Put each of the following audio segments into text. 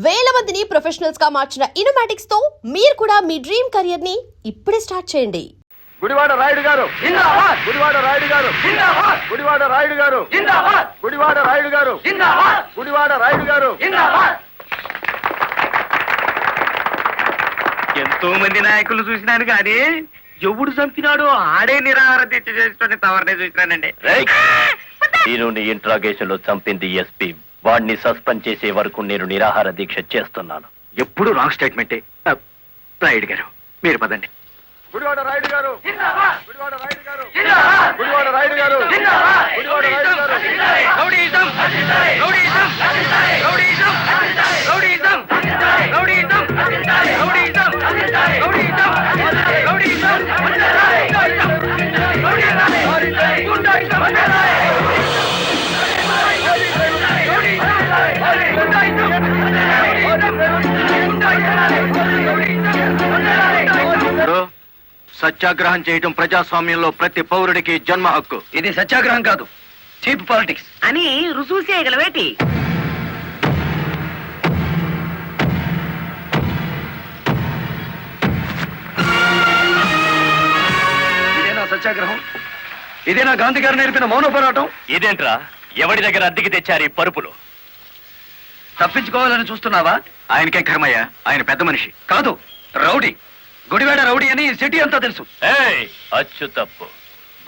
వేల మందిని ప్రొఫెషనల్స్ గా మార్చిన ఇనోమాటిక్స్ తో మీరు కూడా మీ డ్రీమ్ కెరియర్ ని ఇప్పుడే స్టార్ట్ చేయండి. గుడివాడ రాయుడు గారు జిందాబాద్, గుడివాడ రాయుడు గారు జిందాబాద్, గుడివాడ రాయుడు గారు జిందాబాద్, గుడివాడ రాయుడు గారు జిందాబాద్, గుడివాడ రాయుడు గారు జిందాబాద్. ఎంతో మంది నాయకులు చూసినాను కానీ ఎవడు చంపినాడో ఆడే నిరాహార దీక్ష చేసుకుని తవరనే చూసినానండి. నేను నీ ఇంట్రాగేషన్ లో చంపింది ఎస్పీ. వాడిని సస్పెండ్ చేసే వరకు నేను నిరాహార దీక్ష చేస్తున్నాను. ఎప్పుడు రాంగ్ స్టేట్మెంటే. రాయుడు గారు మీరు పదండి. గుడివాడ రాయుడు గారు జిందాబాద్, గుడివాడ రాయుడు గారు జిందాబాద్, గుడివాడ రాయుడు గారు జిందాబాద్, గుడివాడ రాయుడు గారు rowdyism rowdyism rowdyism rowdyism rowdyism rowdyism rowdyism rowdyism సత్యాగ్రహం చేయటం ప్రజాస్వామ్యంలో ప్రతి పౌరుడికి జన్మ హక్కు. ఇది సత్యాగ్రహం కాదు, చీప్ పాలిటిక్స్ అని రుజువు చేయగలవేటి? ఇదేనా సత్యాగ్రహం? ఇదేనా గాంధీ గారు నేర్పిన మౌన పోరాటం? ఇదేంట్రా, ఎవడి దగ్గర అద్దెకి తెచ్చారు ఈ పరుపులు? తప్పించుకోవాలని చూస్తున్నావా? ఆయనకే కర్మయ్య, ఆయన పెద్ద మనిషి కాదు, రౌడీ. గుడివాడ రౌడీ అని సిటీ అంతా తెలుసు. ఏయ్, అచ్చు తప్పు.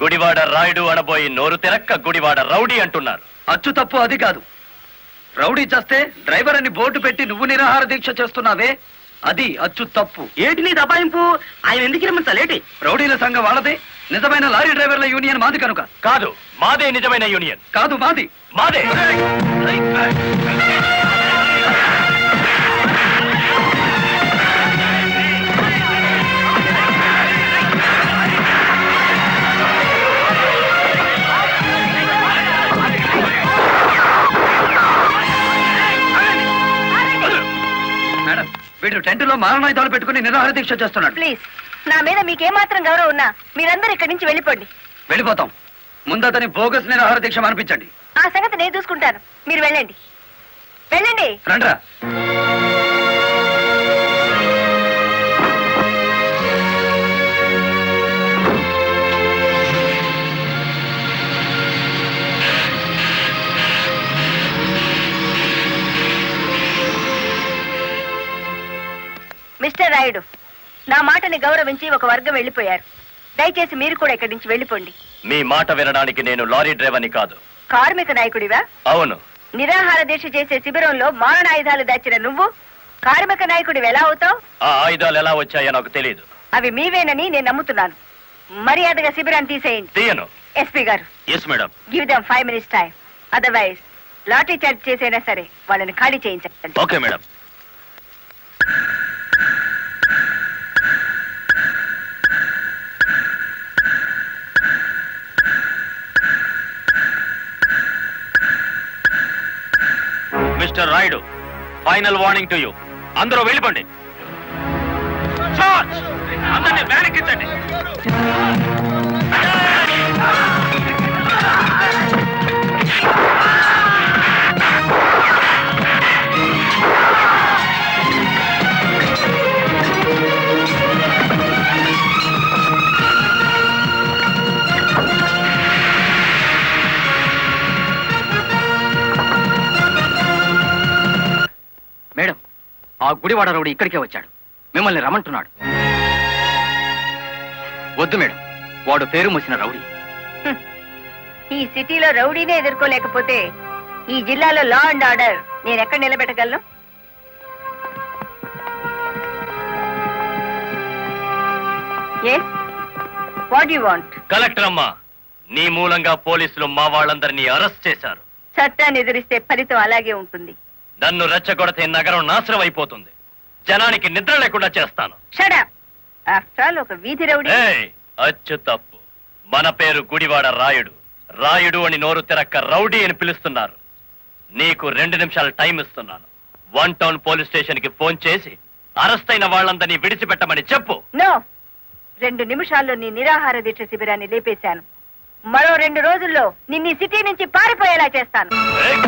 గుడివాడ రాయుడు అనబోయి నోరు తెరక్క గుడివాడ రౌడీ అంటున్నారు. అచ్చు తప్పు అది కాదు. రౌడీ చేస్తే డ్రైవర్ అని బోర్డు పెట్టి నువ్వు నిరాహార దీక్ష చేస్తున్నావే, అది అచ్చు తప్పు. ఏటి నీ దబాయింపు? ఆయన ఎందుకు రమ్మంతలేటి? రౌడీల సంఘం వాళ్ళదే, నిజమైన లారీ డ్రైవర్ల యూనియన్ మాది కనుక. కాదు, మాదే నిజమైన యూనియన్. కాదు, మాది. మాదే. మేడం, వీడు టెంట్లో మారణాయుధాలు పెట్టుకుని నిరాహార దీక్ష చేస్తున్నాడు. ప్లీజ్, నా మీద మీకేమాత్రం గౌరవం ఉన్నా మీరందరూ ఇక్కడి నుంచి వెళ్ళిపోండి. వెళ్ళిపోతాం. ముందతని బోగస్ నిరాహార దీక్ష అనిపించండి. ఆ సంగతి నేను చూసుకుంటాను, మీరు వెళ్ళండి. వెళ్ళండి. రండ్రా. మిస్టర్ రాయుడు, నా మాటని గౌరవించి ఒక వర్గం వెళ్ళిపోయారు. దయచేసి మీరు కూడా ఇక్కడి నుంచి వెళ్ళిపోండి. మీ మాట వినడానికి నేను లారీ డ్రైవర్ని కాదు. కార్మిక నాయకుడివా? అవును. నిరాహార దీక్ష చేసే శిబిరంలో మారణాయుధాలు దాచిన నువ్వు కార్మిక నాయకుడివి ఎలా అవుతావు? ఆ ఆయుధాలు ఎలా వచ్చాయో నాకు తెలియదు. అవి మీవేనని నేను నమ్ముతున్నాను. మర్యాదగా శిబిరాన్ని తీసేయండి. తీయను. ఎస్పీ గారు, yes madam. Give them 5 minutes time. Otherwise lathi charge చేసైనా సరే వాళ్ళని ఖాళీ చేయించండి. Okay madam. Mister Rayudu, final warning to you. అందరూ వెళ్ళిపోండి. అందరినీ వెనక్కించండి. మేడం, ఆ గుడివాడ రౌడీ ఇక్కడికే వచ్చాడు. మిమ్మల్ని రమ్మంటున్నాడు. వద్దు మేడం, వాడు పేరు మూసిన రౌడీ. ఈ సిటీలో రౌడీనే ఎదుర్కోలేకపోతే ఈ జిల్లాలో లా అండ్ ఆర్డర్ నేను ఎక్కడ నిలబెట్టగలను? Yes, what you want? Collector అమ్మా, నీ మూలంగా పోలీసులు మా వాళ్ళందరినీ అరెస్ట్ చేశారు. చట్టాన్ని ఎదిరిస్తే ఫలితం అలాగే ఉంటుంది. నన్ను రెచ్చగొడితే నగరం నాశనం అయిపోతుంది. జనానికి నిద్ర లేకుండా చేస్తాను. Shut up. ఆఫ్టర్ ఆల్ ఒక వీధి రౌడీ. ఏయ్, అచ్చు తప్పు. మన పేరు గుడివాడ రాయుడు. రాయుడు అని నోరు తెరక్క రౌడీ అని పిలుస్తున్నారు. నీకు 2 నిమిషాలు టైం ఇస్తున్నాను. 1 Town పోలీస్ స్టేషన్ కి ఫోన్ చేసి అరెస్ట్ అయిన వాళ్ళందరినీ విడిచిపెట్టమని చెప్పు. నో, 2 నిమిషాల్లో నీ నిరాహార దీక్ష శిబిరాన్ని లేపేశాను. మరో 2 రోజుల్లో నిన్ను సిటీ నుంచి పారిపోయేలా చేస్తాను. ఏయ్!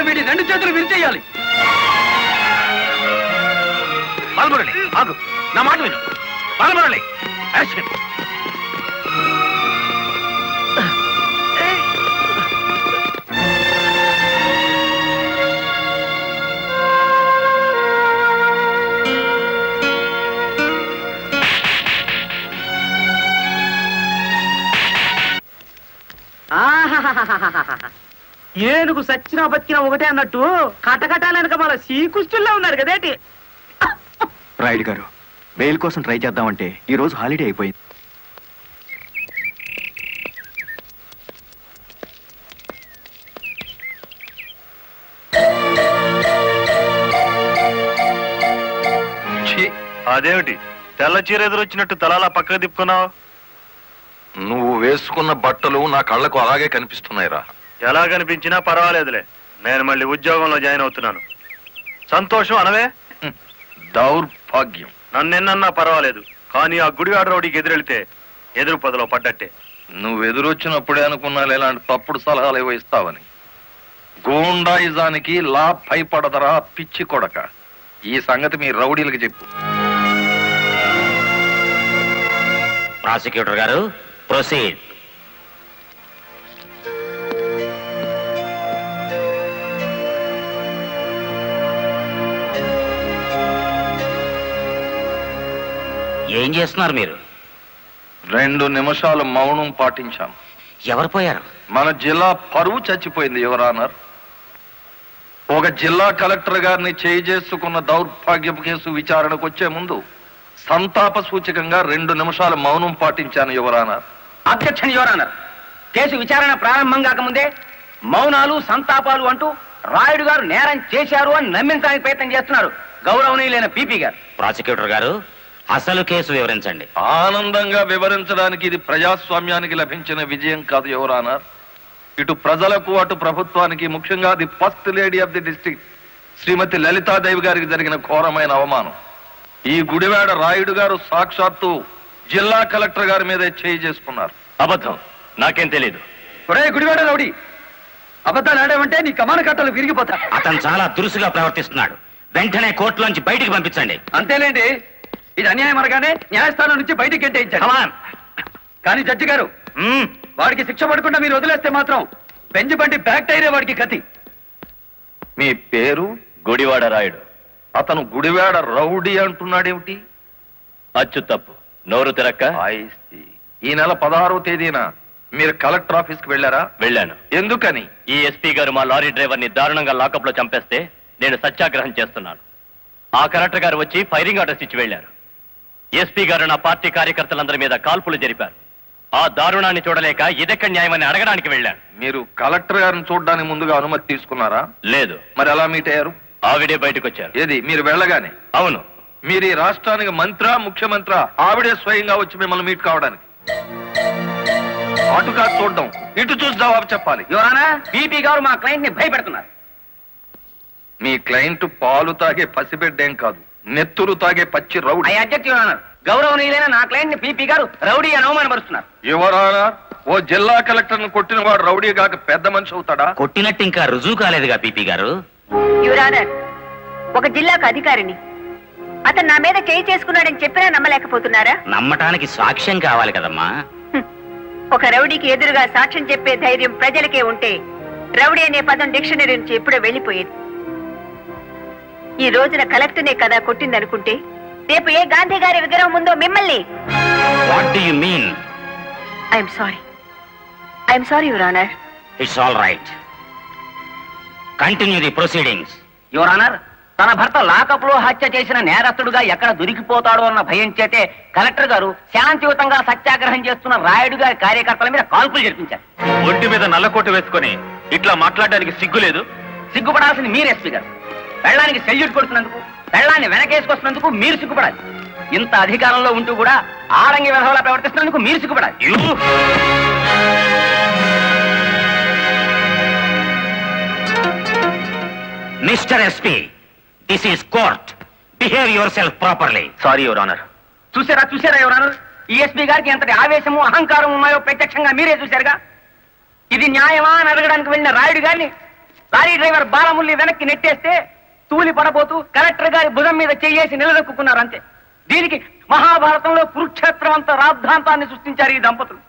వీడి 2 చేతులు విరిచేయాలి. బాలమురళి ఆగు, నా మాట విను. బాలమురళి యాక్షన్. ఏనుగు సచ్చినా బతికినా ఒకటే అన్నట్టు కటకటాలనక మన శ్రీకృష్ణుల్లో ఉన్నారు కదేటి. రాయుడు గారు, బెయిల్ కోసం ట్రై చేద్దామంటే ఈ రోజు హాలిడే అయిపోయింది. అదేమిటి తెల్ల చీర ఎదురొచ్చినట్టు తలాలా పక్కకు తిప్పుకున్నావు? నువ్వు వేసుకున్న బట్టలు నా కళ్ళకు అలాగే కనిపిస్తున్నాయిరా. ఎలా కనిపించినా పర్వాలేదులే, నేను మళ్ళీ ఉద్యోగంలో జాయిన్ అవుతున్నాను. సంతోషం అనవే. దౌర్భాగ్యం. నన్నెన్నన్నా పర్వాలేదు, కానీ ఆ గుడివాడ రౌడీకి ఎదురెళ్తే ఎదురు పదలో పడ్డట్టే. నువ్వు ఎదురొచ్చినప్పుడే అనుకున్నా ఇలాంటి తప్పుడు సలహాలు ఏవో ఇస్తావని. గూండాయిజానికి లా భయపడదరా పిచ్చి కొడక. ఈ సంగతి మీ రౌడీలకు చెప్పు. ప్రాసిక్యూటర్ గారు, ప్రొసీడ్. ఏం చేస్తున్నారు మీరు? 2 నిమిషాలు మౌనం పాటించాను. ఎవరు పోయారు? మన జిల్లా పరువు చచ్చిపోయింది యువరానర్. ఒక జిల్లా కలెక్టర్ గారిని చేసుకున్న దౌర్భాగ్యపు కేసు విచారణకు వచ్చే ముందు సంతాప సూచకంగా 2 నిమిషాలు మౌనం పాటించాను your honour. Objection your honour. Case విచారణ ప్రారంభం కాకముందే మౌనాలు సంతాపాలు అంటూ రాయుడు గారు నేరం చేశారు అని నమ్మించడానికి ప్రయత్నం చేస్తున్నారు గౌరవనీయులైన పీపీ గారు. ప్రాసిక్యూటర్ గారు, అసలు కేసు వివరించండి. ఆనందంగా వివరించడానికి ఇది ప్రజాస్వామ్యానికి లభించిన విజయం కాదు యువరానర్. ఇటు ప్రజలకు అటు ప్రభుత్వానికి, ముఖ్యంగా the first lady of the district Shrimati Lalithadevi గారికి జరిగిన ఘోరమైన అవమానం. ఈ గుడివాడ రాయుడు గారు సాక్షాత్తు జిల్లా కలెక్టర్ గారి మీద చేసుకున్నారు. అబద్ధం, నాకేం తెలీదు. ఒరే గుడివాడ రౌడీ, అబద్ధాలు ఆడామంటే నీ కమాన కట్టలు విరిగిపోతా. అతను చాలా దురుసుగా ప్రవర్తిస్తున్నాడు. వెంటనే కోర్టులోంచి బయటికి పంపించండి. అంతేలేండి, ఇది అన్యాయం అనగానే న్యాయస్థానం నుంచి బయటికి గెంటేయించాడు. కానీ జడ్జి గారు, వాడికి శిక్ష పడకుండా మీరు వదిలేస్తే మాత్రం బెంచ్ బండి బ్యాక్ టైరే వాడికి గతి. మీ పేరు? గుడివాడ రాయుడు. అతను గుడివాడ రౌడీ అంటున్నాడేమిటి? అచ్చు తప్పు, నోరు తిరక్క. ఈ నెల 16వ తేదీన మీరు కలెక్టర్ ఆఫీస్ కి వెళ్ళారా? వెళ్ళాను. ఎందుకని? ఈ ఎస్పీ గారు మా లారీ డ్రైవర్ ని దారుణంగా లాకప్ లో చంపేస్తే నేను సత్యాగ్రహం చేస్తున్నాను. ఆ కలెక్టర్ గారు వచ్చి ఫైరింగ్ ఆర్డర్స్ ఇచ్చి వెళ్లారు. ఎస్పీ గారు నా పార్టీ కార్యకర్తలందరి మీద కాల్పులు జరిపారు. ఆ దారుణాన్ని చూడలేక ఇదెక్కడ న్యాయమని అడగడానికి వెళ్ళాను. మీరు కలెక్టర్ గారిని చూడడానికి ముందుగా అనుమతి తీసుకున్నారా? లేదు. మరి ఎలా మీట్ అయ్యారు? ఆవిడే బయటకు వచ్చారు. ఏది, మీరు వెళ్ళగానే? అవును. మీరు ఈ రాష్ట్రానికి మంత్రా, ముఖ్యమంత్రి? ఆవిడే స్వయంగా వచ్చి మిమ్మల్ని మీట్ కావడానికి? అటు కాదు చూడడం, ఇటు చూసి జవాబు చెప్పాలి. యువరానా, పీపీ గారు మా క్లయింట్ ని భయపెడుతున్నారు. మీ క్లయింట్ పాలు తాగే పసిబిడ్డేం కాదు, నెత్తురు తాగే పచ్చి rowdy. I object your honour. గౌరవనీయులైన నా క్లయింట్ ని పీపీ గారు రౌడీ అని అవమానపరుస్తున్నారు. యువరానా, ఓ జిల్లా కలెక్టర్ ను కొట్టిన వాడు రౌడీ కాక పెద్ద మనిషి అవుతాడా? కొట్టినట్టు ఇంకా రుజువు కాలేదుగా పీపీ గారు. యువర్ ఆనర్, ఒక జిల్లాకు అధికారిని అతను నా మీద చేయి చేసుకున్నాడని చెప్పినా నమ్మలేకపోతున్నారా? నమ్మటానికి సాక్ష్యం కావాలి కదమ్మా. ఒక రౌడీకి ఎదురుగా సాక్ష్యం చెప్పే ధైర్యం ప్రజలకే ఉంటే రౌడీ అనే పదం డిక్షనరీ నుంచి ఎప్పుడో వెళ్ళిపోయేది. ఈ రోజున కలెక్టర్నే కదా కొట్టిందనుకుంటే రేపు ఏ గాంధీ గారి విగ్రహం ముందో మిమ్మల్ని. What do you mean? I'm sorry your honour. It's all right. Continue the proceedings. Your honour, తన భర్త లాకప్ లో హత్య చేసిన నేరస్తుడుగా ఎక్కడ దొరికిపోతాడో అన్న భయం చేతే కలెక్టర్ గారు శాంతియుతంగా సత్యాగ్రహం చేస్తున్న రాయుడు గారి కార్యకర్తల మీద కాల్పులు జరిపించారు. ఒంటి మీద నల్లకోట వేసుకొని ఇట్లా మాట్లాడడానికి సిగ్గులేదు? సిగ్గుపడాల్సింది మీరు ఎస్పీ గారు. పెళ్ళానికి సెల్యూట్ కొడుతున్నందుకు, పెళ్ళాన్ని వెనకేసుకొస్తున్నందుకు మీరు సిగ్గుపడాలి. ఇంత అధికారంలో ఉంటూ కూడా ఆరంగి విధవలా ప్రవర్తిస్తున్నందుకు మీరు సిగ్గుపడాలి. Mister SP, this is court. Behave yourself properly. Sorry your honour. చూసారా యువర్ ఆనర్, ఈ ఎస్పీ గారికి ఎంతటి ఆవేశము అహంకారం ఉన్నాయో ప్రత్యక్షంగా మీరే చూశారుగా. ఇది న్యాయమా అని అడగడానికి వెళ్ళిన రాయుడు గారిని లారీ డ్రైవర్ బాలముల్లి వెనక్కి నెట్టేస్తే తూలి పడబోతూ కలెక్టర్ గారి భుజం మీద చెయ్యేసి నిలదొక్కున్నారు అంతే. దీనికి మహాభారతంలో కురుక్షేత్రం అంత రాద్ధాంతాన్ని సృష్టించారు ఈ దంపతులు.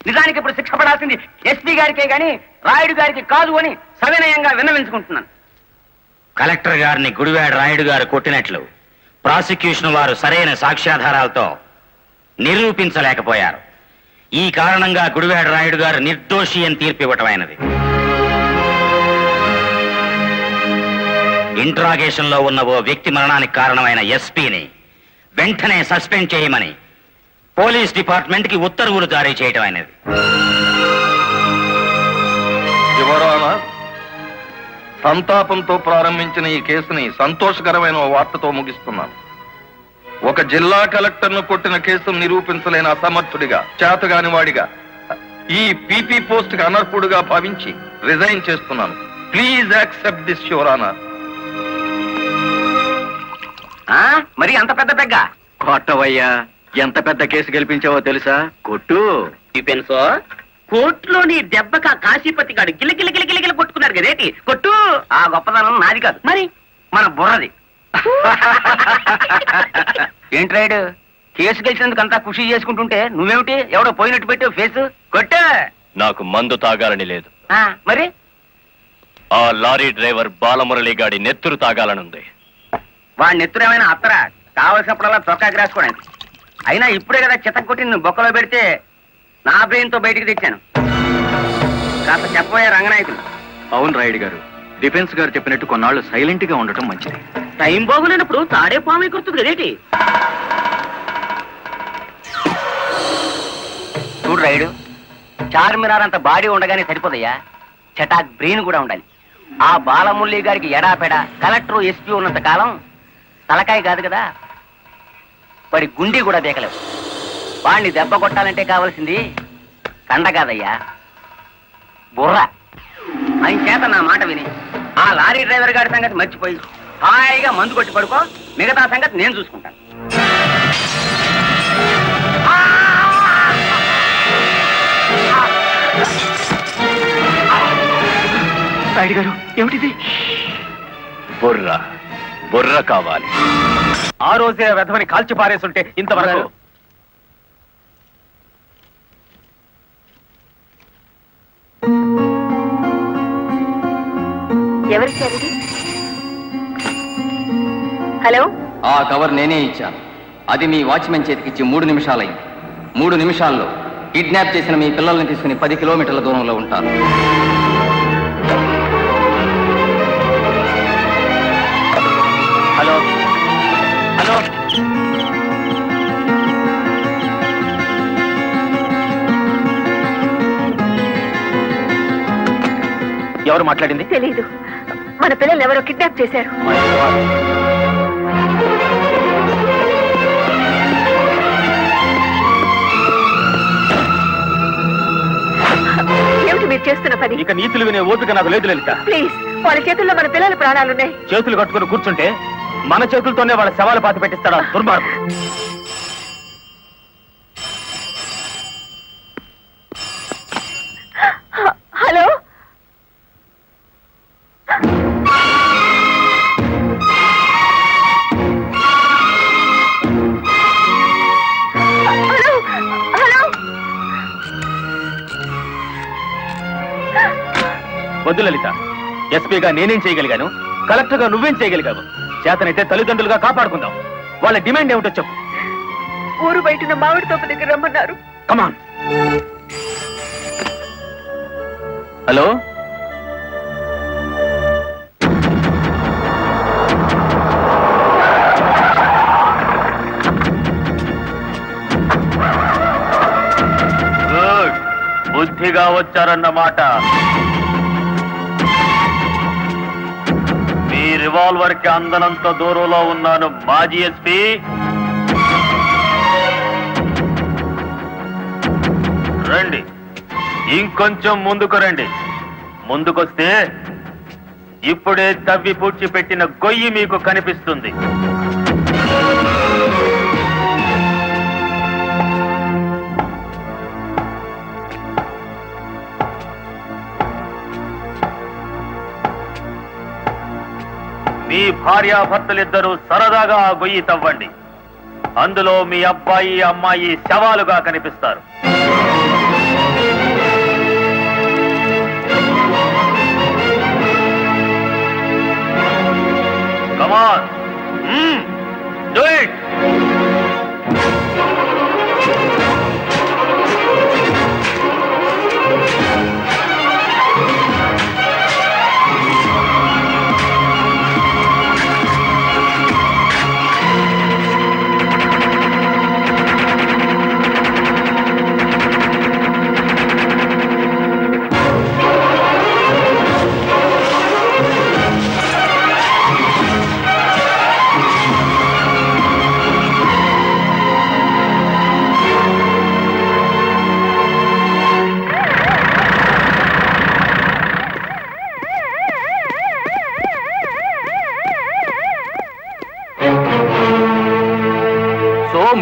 నిజానికి ఇప్పుడు శిక్ష పడాల్సింది ఎస్పీ గారికే గాని రాయుడు గారికి కాదు అని సవినయంగా విన్నవించుకుంటున్నాను. కలెక్టర్ గారిని గుడివాడ రాయుడు గారు కొట్టినట్లు ప్రాసిక్యూషన్ వారు సరైన సాక్ష్యాధారాలతో నిరూపించలేకపోయారు. ఈ కారణంగా గుడివాడ రాయుడు గారు నిర్దోషి అని తీర్పు ఇవ్వటమైనది. ఇంట్రాగేషన్ లో ఉన్న ఓ వ్యక్తి మరణానికి కారణమైన ఎస్పీని వెంటనే సస్పెండ్ చేయమని పోలీస్ డిపార్ట్మెంట్ కి ఉత్తర్వులు జారీ చేయటం అయినది. యువరానా, సంతాపంతో ప్రారంభించిన ఈ కేసుని సంతోషకరమైన ఓ వార్తతో ముగిస్తున్నాను. ఒక జిల్లా కలెక్టర్ను కొట్టిన కేసును నిరూపించలేని అసమర్థుడిగా, చేతగాని వాడిగా, ఈ పీపీ పోస్ట్ కి అనర్హుడుగా భావించి రిజైన్ చేస్తున్నాను. Please accept this your honour. మరి అంత పెద్ద పెగ్గ కొట్టవయ్యా, ఎంత పెద్ద కేసు గెలిపించావో తెలుసా? కొట్టు. చూపెన్సో కోర్టులో నీ దెబ్బక కాశీపతి గాడు గిలగిల కొట్టుకున్నారు కదేటి. కొట్టు. ఆ గొప్పదనం నాది కాదు, మరి మన బుర్రది. ఏంట్రాయుడు, కేసు గెలిచినందుకు అంతా ఖుషి చేసుకుంటుంటే నువ్వేమిటి ఎవడో పోయినట్టు పెట్టావు ఫేసు? కొట్టు. నాకు మందు తాగాలని లేదు. మరి ఆ లారీ డ్రైవర్ బాలమురళి గాడి నెత్తురు తాగాలనుంది. వాడి నెత్తురేమైనా అత్తరా? కావలసినప్పుడల్లా చొక్కాకి రాసుకోవడానికి. అయినా ఇప్పుడే కదా చిత్తం కొట్టి నువ్వు బొక్కలో పెడితే నా బ్రెయిన్ తో బయటికి తెచ్చాను. కాస్త చెప్పబోయే రంగనాయకులు. అవును రాయుడు గారు, డిఫెన్స్ గారు చెప్పినట్టు కొన్నాళ్ళు సైలెంట్ గా ఉండటం మంచిది. టైం బాగులేనప్పుడు తాడే పాము కుడుతుంది కదేటి. చూడు రాయుడు, చార్మినార్ అంత బాడీ ఉండగానే సరిపోదయ్యా, చటాక్ బ్రెయిన్ కూడా ఉండాలి. ఆ బాలమురళి గారికి ఎడాపెడా కలెక్టర్ ఎస్పీ ఉన్నంత కాలం తలకాయ కాదు కదా, వాడి గుండీ కూడా దేకలేవు. వాడిని దెబ్బ కొట్టాలంటే కావాల్సింది కండ కాదయ్యా, బుర్ర. ఆయన చేత నా మాట విని ఆ లారీ డ్రైవర్ గారి సంగతి మర్చిపోయి హాయిగా మందు కొట్టి పడుకో, మిగతా సంగతి నేను చూసుకుంటాను. రాయుడు గారు, ఏమిటిది? బుర్ర బుర్ర కావాలి. ఆ రోజే వెధవని కాల్చి పారేస్తుంటే ఇంతవరకు. ఎవరిచ్చారు? హలో, ఆ కవర్ నేనే ఇచ్చాను. అది మీ వాచ్మెన్ చేతికిచ్చి 3 నిమిషాలైంది. 3 నిమిషాల్లో కిడ్నాప్ చేసిన మీ పిల్లల్ని తీసుకుని 10 కిలోమీటర్ల దూరంలో ఉంటాను. హలో హలో, ఎవరు మాట్లాడింది? తెలీదు. మన పిల్లల్ని ఎవరో కిడ్నాప్ చేశారు. ఏమిటి మీరు చేస్తున్న పని? ఇక నీతులు వినే ఓపిక నాకు లేదు లలిత. ప్లీజ్, వాళ్ళ చేతుల్లో మన పిల్లల ప్రాణాలున్నాయి. చేతులు కట్టుకుని కూర్చుంటే మన చేతులతోనే వాళ్ళ శవాలు పాతి పెట్టిస్తాడా దుర్మార్గుడు. Hello, hello, hello. వద్దు లలిత, ఎస్పీగా నేనేం చేయగలిగాను, కలెక్టర్ గా నువ్వేం చేయగలిగావు? చేతనైతే తల్లిదండ్రులుగా కాపాడుకుందాం. వాళ్ళ డిమాండ్ ఏమిటో చెప్పు. ఊరు బయటన మామిడి తోట దగ్గర రమ్మన్నారు. కమాన్. హలో, గుడ్, బుద్ధిగా వచ్చారన్నమాట. మీ రివాల్వర్ కి అందనంత దూరంలో ఉన్నాను మాజీ ఎస్పీ. రండి, ఇంకొంచెం ముందుకు రండి. ముందుకొస్తే ఇప్పుడే తవ్వి పూడ్చిపెట్టిన గొయ్యి మీకు కనిపిస్తుంది. మీ భార్యాభర్తలిద్దరూ సరదాగా ఆ గొయ్యి తవ్వండి. అందులో మీ అబ్బాయి అమ్మాయి శవాలుగా కనిపిస్తారు. కమాన్, డూ ఇట్.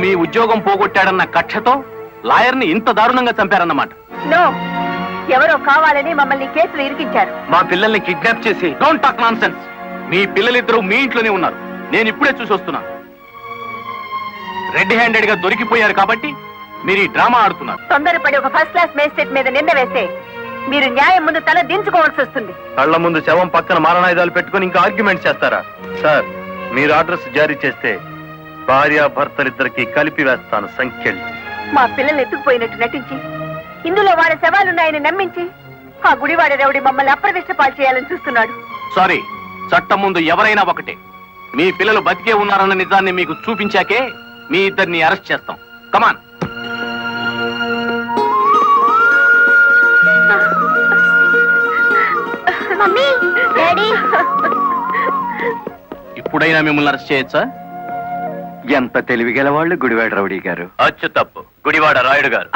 మీ ఉద్యోగం పోగొట్టాడన్న కక్షతో లాయర్ని ఇంత దారుణంగా చంపారన్నమాట. నో, ఎవరో కావాలని మమ్మల్ని కేసులు ఇరికించారు. మా పిల్లల్ని కిడ్నాప్ చేసి డోంట్ టాక్ నాన్సెన్స్. మీ పిల్లలిద్దరూ మీ ఇంట్లోనే ఉన్నారు. నేను ఇప్పుడే చూసి వస్తున్నాను. రెడ్ హ్యాండెడ్ గా దొరికిపోయారు కాబట్టి మీరు ఈ డ్రామా ఆడుతున్నారు. తొందరపడి ఒక ఫస్ట్ క్లాస్ మేజిస్ట్రేట్ మీద నింద వేస్తే మీరు న్యాయం ముందు తల దించుకోవాల్సి వస్తుంది. కళ్ల ముందు శవం పక్కన మారణాయుధాలు పెట్టుకుని ఇంకా ఆర్గ్యుమెంట్ చేస్తారా? సార్, మీరు ఆర్డర్స్ జారీ చేస్తే భార్యాభర్తలిద్దరికి కలిపి వేస్తాను సంఖ్యలు. మా పిల్లల్ని ఎత్తుకుపోయినట్టు నటించి ఇందులో వాళ్ళ శవాలున్నాయని నమ్మించి ఆ గుడివాడ రౌడీ మమ్మల్ని అప్రదిష్ట పాలు చేయాలని చూస్తున్నాడు. సారీ, చట్టం ముందు ఎవరైనా ఒకటే. మీ పిల్లలు బతికే ఉన్నారన్న నిజాన్ని మీకు చూపించాకే మీ ఇద్దరిని అరెస్ట్ చేస్తాం. కమాన్. ఇప్పుడైనా మిమ్మల్ని అరెస్ట్ చేయొచ్చా? ఎంత తెలివిగల వాళ్ళు గుడివాడ రౌడీ గారు. అచ్చు తప్పు, గుడివాడ రాయుడు గారు.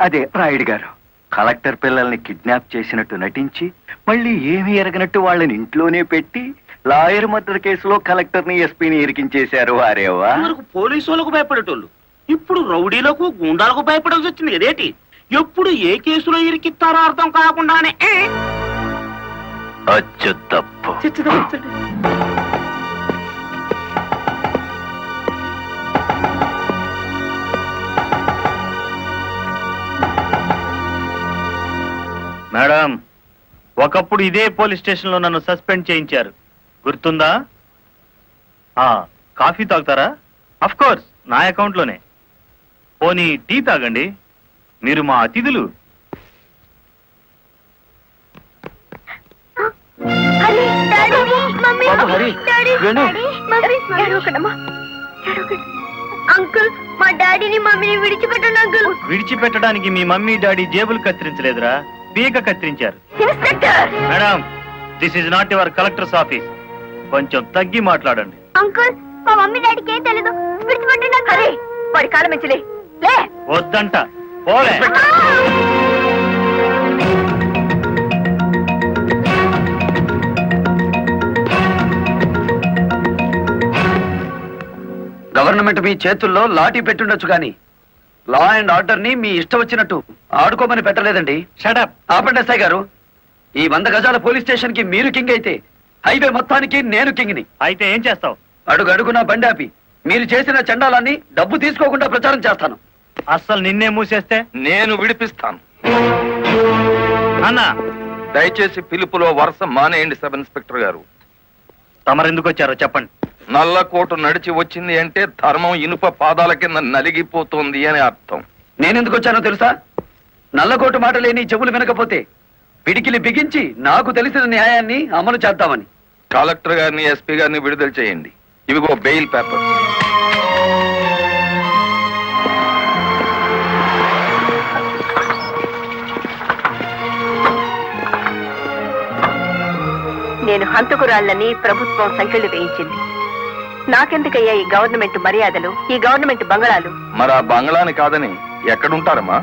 అదే రాయుడు గారు. కలెక్టర్ పిల్లల్ని కిడ్నాప్ చేసినట్టు నటించి మళ్ళీ ఏమీ ఎరగనట్టు వాళ్ళని ఇంట్లోనే పెట్టి లాయర్ మర్డర్ కేసులో కలెక్టర్ ని ఎస్పీని ఇరికించేశారు. వారేవా పోలీసు వాళ్ళకు భయపడేటోళ్ళు ఇప్పుడు రౌడీలకు గుండాలకు భయపడాల్సి వచ్చింది కదేటి? ఎప్పుడు ఏ కేసులో ఇరికిస్తారో అర్థం కాకుండానే అచ్చు తప్పు. మేడం, ఒకప్పుడు ఇదే పోలీస్ స్టేషన్ లో నన్ను సస్పెండ్ చేయించారు, గుర్తుందా? కాఫీ తాగుతారా? అఫ్ కోర్స్, నా అకౌంట్ లోనే. పోనీ టీ తాగండి, మీరు మా అతిథులు. అంకుల్, మా డాడీని మమ్మీని విడిచిపెట్టండి అంకుల్. విడిచిపెట్టడానికి మీ మమ్మీ డాడీ జేబులు కత్తిరించలేదురా, పీక కత్తిరించారు. Madam, this is not your collector's office. కొంచెం తగ్గి మాట్లాడండి. అంకుల్, మా మమ్మీ డాడీకి ఏం తెలీదు, విడిచిపెట్టండి అంకుల్. వాడి కాలం మంచిలే. వద్దంట, పోలే. గవర్నమెంట్ మీ చేతుల్లో లాఠీ పెట్టుండొచ్చు కానీ లా అండ్ ఆర్డర్ ని మీ ఇష్టం వచ్చినట్టు ఆడుకోమని పెట్టలేదండి. షటప్. ఆపండి ఎస్ఐ గారు. ఈ 100 గజాల పోలీస్ స్టేషన్ కి మీరు కింగ్ అయితే హైవే మొత్తానికి నేను కింగ్ని. అయితే ఏం చేస్తావు? అడుగు అడుగున బండి ఆపి మీరు చేసిన చండాలాన్ని డబ్బు తీసుకోకుండా ప్రచారం చేస్తాను. అస్సలు నిన్నే మూసేస్తే నేను విడిపిస్తాను. అన్నా, దయచేసి పిలుపులో వరుస మానేయండి సబ్ ఇన్స్పెక్టర్ గారు. తమరెందుకు వచ్చారో చెప్పండి. నల్లకోటు నడిచి వచ్చింది అంటే ధర్మం ఇనుప పాదాల కింద నలిగిపోతుంది అని అర్థం. నేనెందుకు వచ్చానో తెలుసా? నల్లకోటు మాట లేని చెవులు వినకపోతే పిడికిలి బిగించి నాకు తెలిసిన న్యాయాన్ని అమలు చేద్దామని. కలెక్టర్ గారిని, ఎస్పీ గారిని విడుదల చేయండి. ఇవిగో బెయిల్ పేపర్. నేను హంతకురాళ్ళని ప్రభుత్వం సంఖ్యలు వేయించింది. నాకెందుకయ్యా ఈ గవర్నమెంట్ మర్యాదలు, ఈ గవర్నమెంట్ బంగళాలు? మరి ఆ బంగ్లాని కాదని ఎక్కడుంటారమ్మా?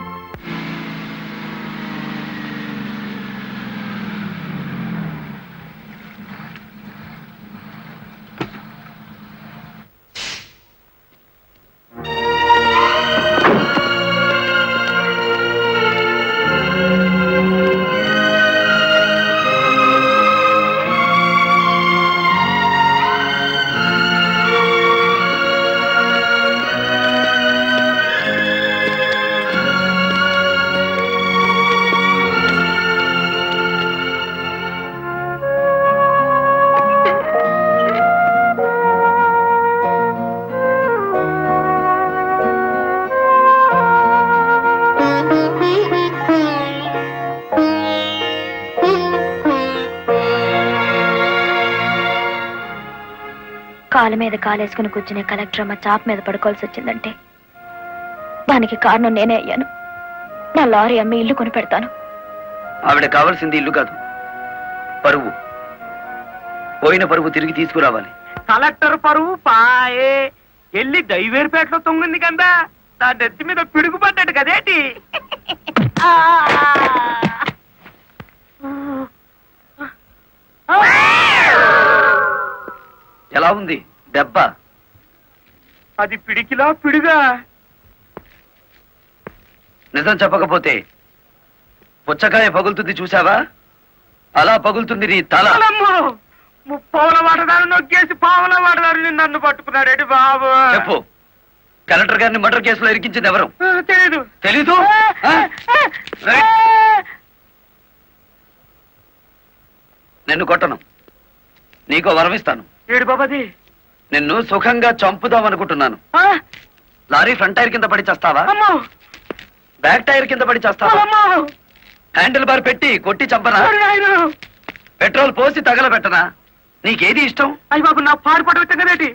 కాలు మీద కాలేసుకుని కూర్చునే కలెక్టర్ అమ్మ చాప్ మీద పడుకోవాల్సి వచ్చిందంటే దానికి కారణం నేనే అయ్యాను. నా లారీ అమ్మి ఇల్లు కొని పెడతాను. ఆవిడ కావాల్సింది ఇల్లు కాదు, పరువు. పోయిన పరువు తిరిగి తీసుకురావాలి. కలెక్టర్ పరువు పాయే ఎల్లి దైవేరుపేటలో తొంగింది కదా, దాని నెత్తి మీద పిడుగుపడ్డాడు కదేటి. ఎలా ఉంది దెబ్బ? అది పిడికిలా పిడుగా. నిజం చెప్పకపోతే పుచ్చకాయ పగులుతుంది చూసావా, అలా పగులుతుంది నీ తల. ముప్పావుల వాటదారు నొక్కేసి పావుల వాటదారు నన్ను పట్టుకున్నాడేటి బాబు. చెప్పు, కలెక్టర్ గారిని మర్డర్ కేసులో ఇరికించింది ఎవరు? తెలీదు. తెలీదు? నిన్ను కొట్టను, నీకో వరం ఇస్తాను. ఏడు బాబాది. నిన్ను సుఖంగా చంపుదాం అనుకుంటున్నాను. లారీ ఫ్రంట్ టైర్ కింద పడి చేస్తావా, బ్యాక్ టైర్ కింద పడి చేస్తావా, హ్యాండిల్ బార్ పెట్టి కొట్టి చంపనా, పెట్రోల్ పోసి తగలబెట్టనా? నీకేది ఇష్టం? అయ్యి బాబు, నా పాడుపడ కదేటి.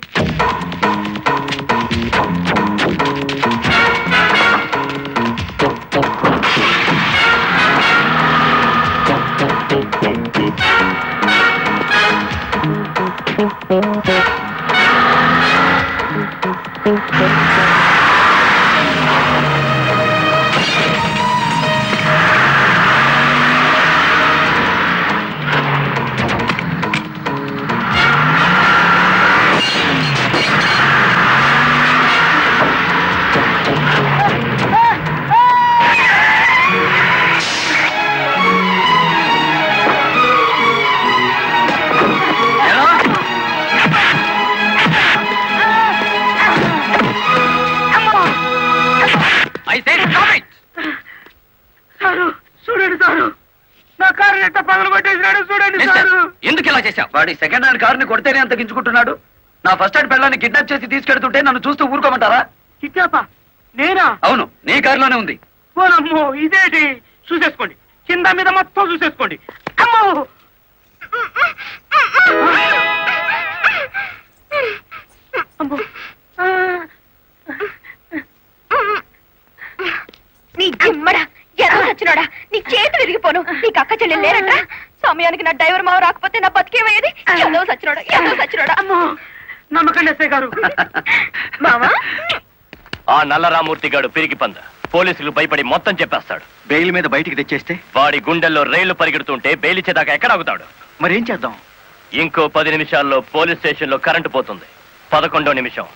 చూడండి సారు, నా కారు ఎట్ట పగలు కొట్టేసినాడు చూడండి సారు. ఎందుకు ఇలా చేశావు? వాడి సెకండ్ హ్యాండ్ కారుని కొడితేనే అంత గించుకుంటున్నాడు. నా ఫస్ట్ హ్యాండ్ పిల్లని కిడ్నాప్ చేసి తీసుకెడుతుంటే నన్ను చూస్తూ ఊరుకోమంటారా? కిడ్నాపా? నేనా? అవును, నీ కారులోనే ఉంది. ఓనమ్మో, ఇదేంటి? చూసేసుకోండి, కింద మీద మొత్తం చూసేసుకోండి. అమ్మో, అమ్మో. నీ జిమ్మడా ఎలా వచ్చినాడా? నీ చేతులు విరిగిపోను. నీకు అక్క చెల్లెలు లేరట. సమయానికి నా డ్రైవర్ మావ రాకపోతే నా బతికేమయ్యేది. ఏదో సచ్చినాడా. అమ్మో, నమ్మకండి ఎస్ఐ గారు. మావా, ఆ నల్లరామూర్తి గాడు పిరికి పంద పోలీసులు భయపడి మొత్తం చెప్పేస్తాడు. బెయిల్ మీద బయటికి తెచ్చేస్తే వాడి గుండెల్లో రైళ్లు పరిగెడుతుంటే బెయిలిచ్చేదాకా ఎక్కడ ఆగుతాడు? మరేం చేద్దాం? ఇంకో 10 నిమిషాల్లో పోలీస్ స్టేషన్ లో కరెంటు పోతుంది. 11వ నిమిషం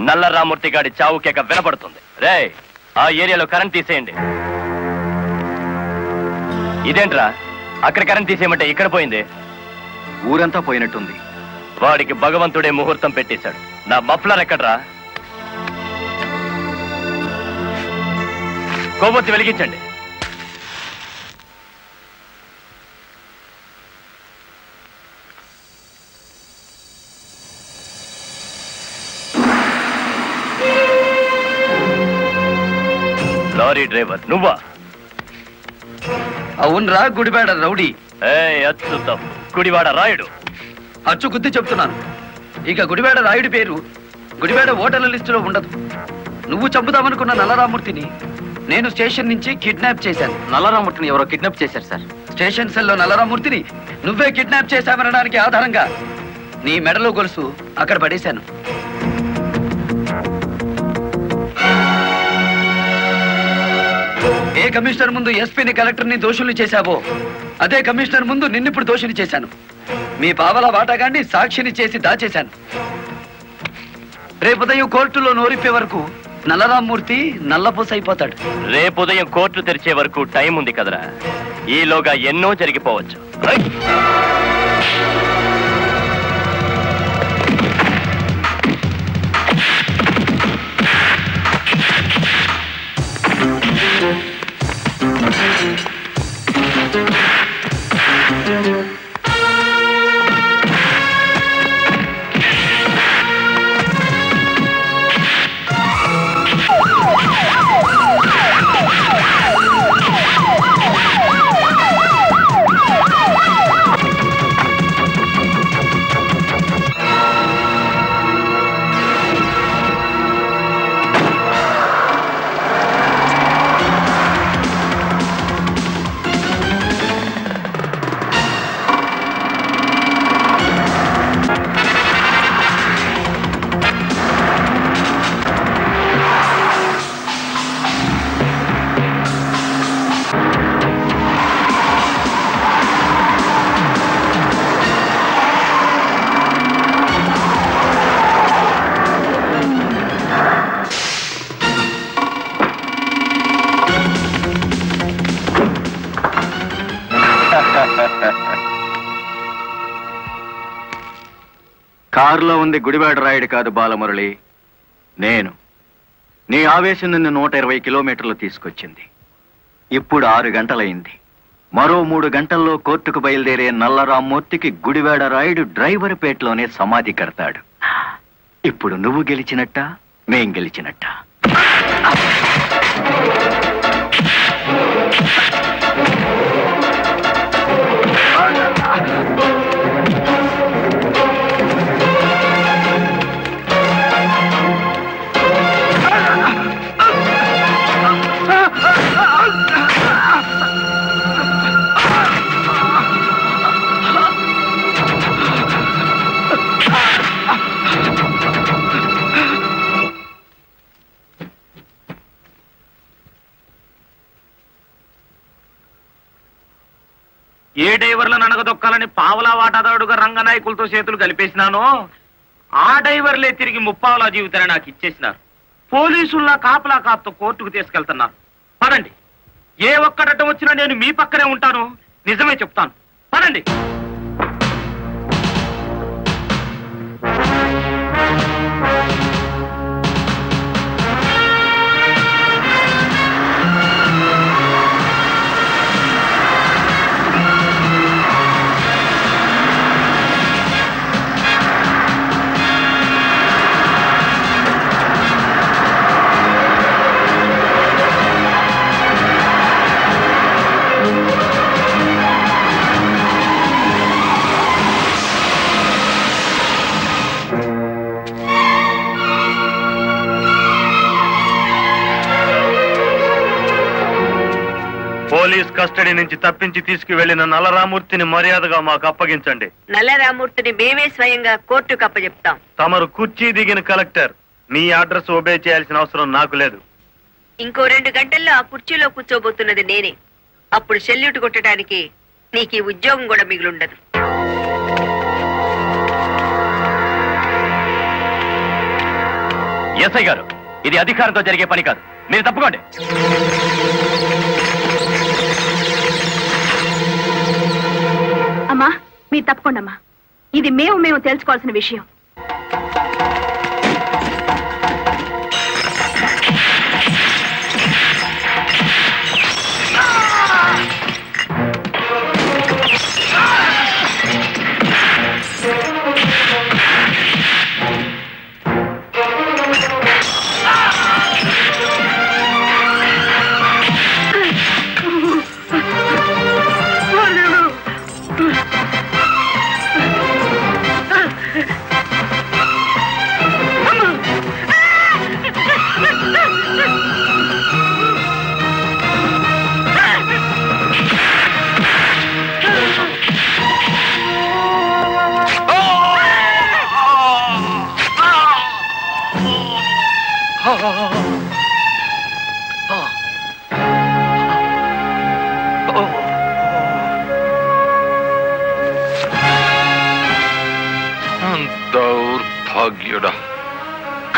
నల్లరామూర్తి గాడి చావు కేక వినపడుతుంది. రే, ఆ ఏరియాలో కరెంట్ తీసేయండి. ఇదేంట్రా, అక్కడ కరెంట్ తీసేయమంటే ఇక్కడ పోయింది? ఊరంతా పోయినట్టుంది. వాడికి భగవంతుడే ముహూర్తం పెట్టేశాడు. నా మఫ్లర్ ఎక్కడ్రా? కొవ్వొత్తి వెలిగించండి. లారీ డ్రైవర్ నువ్వా? అవునరా, గుడివాడ రౌడీ. అచ్చు తప్పు, గుడివాడ రాయుడు. అచ్చు గుద్ది చెప్తున్నాను. ఇక గుడివాడ రాయుడి పేరు గుడివాడ ఓటర్ల లిస్టులో ఉండదు. నువ్వు చంపుదామనుకున్న నల్లరామూర్తిని నేను స్టేషన్ నుంచి కిడ్నాప్ చేశాను. నల్లరామూర్తిని ఎవరో కిడ్నాప్ చేశారు సార్. స్టేషన్ సెల్లో నల్లరామూర్తిని నువ్వే కిడ్నాప్ చేశామనడానికి ఆధారంగా నీ మెడలో గొలుసు అక్కడ పడేశాను. ఏ కమిషనర్ ముందు ఎస్పీని కలెక్టర్ని దోషుల్ని చేశావో అదే కమిషనర్ ముందు నిన్నిప్పుడు దోషుని చేశాను. మీ పావలా వాటాగాన్ని సాక్షిని చేసి దాచేశాను. రేపు ఉదయం కోర్టులో నోరిప్పే వరకు నల్లరామూర్తి నల్లపూస అయిపోతాడు. రేపు ఉదయం కోర్టు తెరిచే వరకు టైం ఉంది కదరా, ఈలోగా ఎన్నో జరిగిపోవచ్చు. కారులో ఉంది గుడివాడ రాయుడు కాదు బాలమురళి, నేను. నీ ఆవేశం నిన్ను 120 కిలోమీటర్లు తీసుకొచ్చింది. ఇప్పుడు 6 గంటలైంది. మరో 3 గంటల్లో కోర్టుకు బయలుదేరే నల్లరామ్మూర్తికి గుడివాడ రాయుడు డ్రైవర్ పేటలోనే సమాధి కడతాడు. ఇప్పుడు నువ్వు గెలిచినట్ట, మేం గెలిచినట్ట. ఏ డైవర్లను అనగదొక్కాలని పావలా వాటాదారుడుగా రంగనాయకులతో చేతులు కలిపేసినానో ఆ డైవర్లే తిరిగి ముప్పావలా జీవితాన్ని నాకు ఇచ్చేసినారు. పోలీసుల్లా కాపలా కాపుతో కోర్టుకు తీసుకెళ్తున్నారు. పదండి, ఏ ఒక్కడటం వచ్చినా నేను మీ పక్కనే ఉంటాను. నిజమే చెప్తాను, పదండి. పోలీస్ కస్టడీ నుంచి తప్పించి తీసుకువెళ్లిన నల్లరామూర్తిని మర్యాదగా మాకు అప్పగించండి. నల్లరామూర్తిని మేమే స్వయంగా కోర్టుకు అప్పచెప్తాం. తమరు కుర్చీ దిగిన కలెక్టర్, మీ అడ్రస్ ఒబే చేయాల్సిన అవసరం నాకు లేదు. ఇంకో 2 గంటల్లో ఆ కుర్చీలో కూర్చోబోతున్నది నేనే. అప్పుడు సెల్యూట్ కొట్టడానికి నీకు ఈ ఉద్యోగం కూడా మిగిలుండదు. ఎస్ఐ గారు, ఇది అధికారంతో జరిగే పని కాదు, మీరు తప్పుకోండి. అమ్మా, మీరు తప్పకుండా అమ్మా. ఇది మేము తెలుసుకోవాల్సిన విషయం. దౌర్భాగ్యుడా,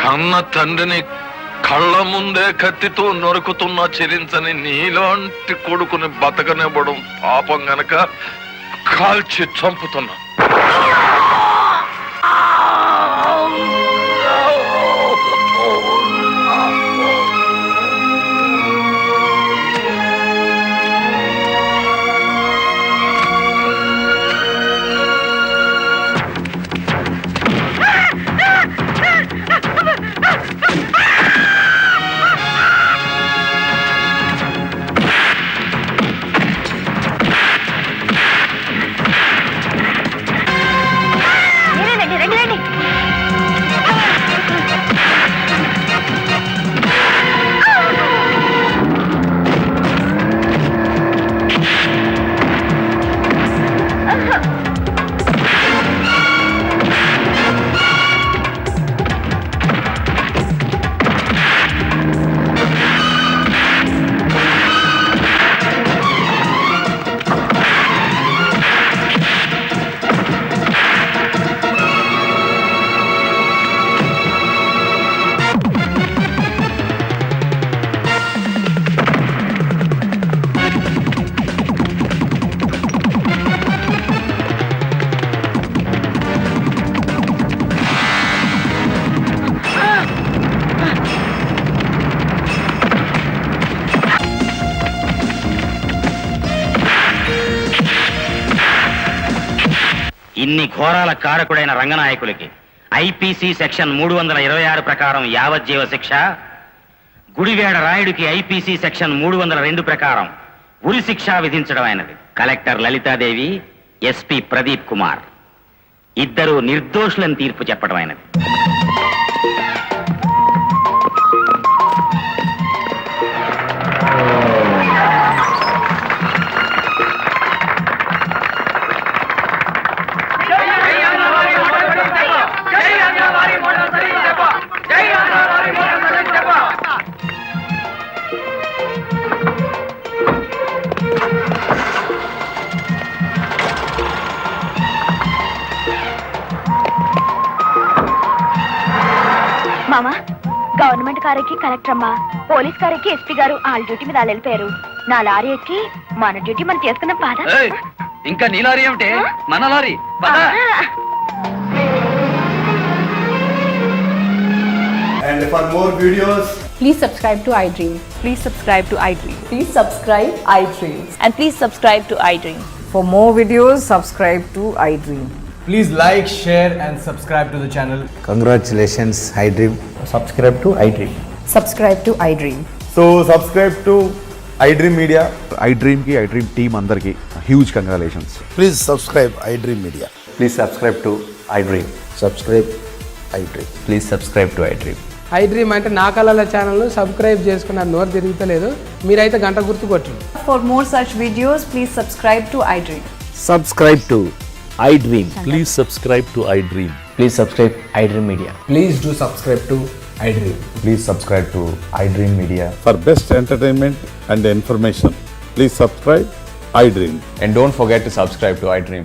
కన్న తండ్రిని కళ్ళ ముందే కత్తితో నొరుకుతున్నా చెలించని నీలాంటి కొడుకుని బతకనివ్వడం పాపం గనక కాల్చి చంపుతున్నా. ఇన్ని ఘోరాల కారకుడైన రంగనాయకులకి ఐపీసీ సెక్షన్ 326 ప్రకారం యావజ్జీవ శిక్ష, గుడివేడ రాయుడికి ఐపీసీ సెక్షన్ 302 ప్రకారం ఉరి శిక్ష విధించడం అయినది. కలెక్టర్ లలితాదేవి, ఎస్పీ ప్రదీప్ కుమార్ ఇద్దరు నిర్దోషులని తీర్పు చెప్పడం అయినది. మామా, గవర్నమెంట్ కారెక్కి కలెక్టర్ అమ్మా, పోలీస్ కారెక్కి ఎస్పీ గారు వాళ్ళ డ్యూటీ మీద వాళ్ళు వెళ్ళిపోయారు. నా లారీ ఎక్కి మన డ్యూటీ మనం చేసుకున్నాం పాదా. ఏయ్, ఇంకా నీ లారీ ఏమిటి? మన లారీ పద. And for more videos, please subscribe to iDream. Please subscribe to iDream. Please subscribe iDream. And please subscribe to iDream. For more videos, subscribe to iDream. please like, share and subscribe to the channel. Congratulations, iDream. Subscribe to iDream. Subscribe to iDream. So subscribe to iDream Media. iDream ki iDream team andarki huge congratulations. Please subscribe iDream Media. Please subscribe to iDream. Subscribe iDream. Please subscribe to iDream. iDream అంటే నా కళల channel subscribe చేసుకున్న నోరు తిరుగుతలేదు, మీరైతే గంట గుర్తు కొట్టండి. For more such videos, please subscribe to iDream. Subscribe to iDream. Please subscribe to iDream. Please subscribe iDream Media. Please do subscribe to iDream. Please subscribe to iDream Media. For best entertainment and information, please subscribe iDream. And don't forget to subscribe to iDream.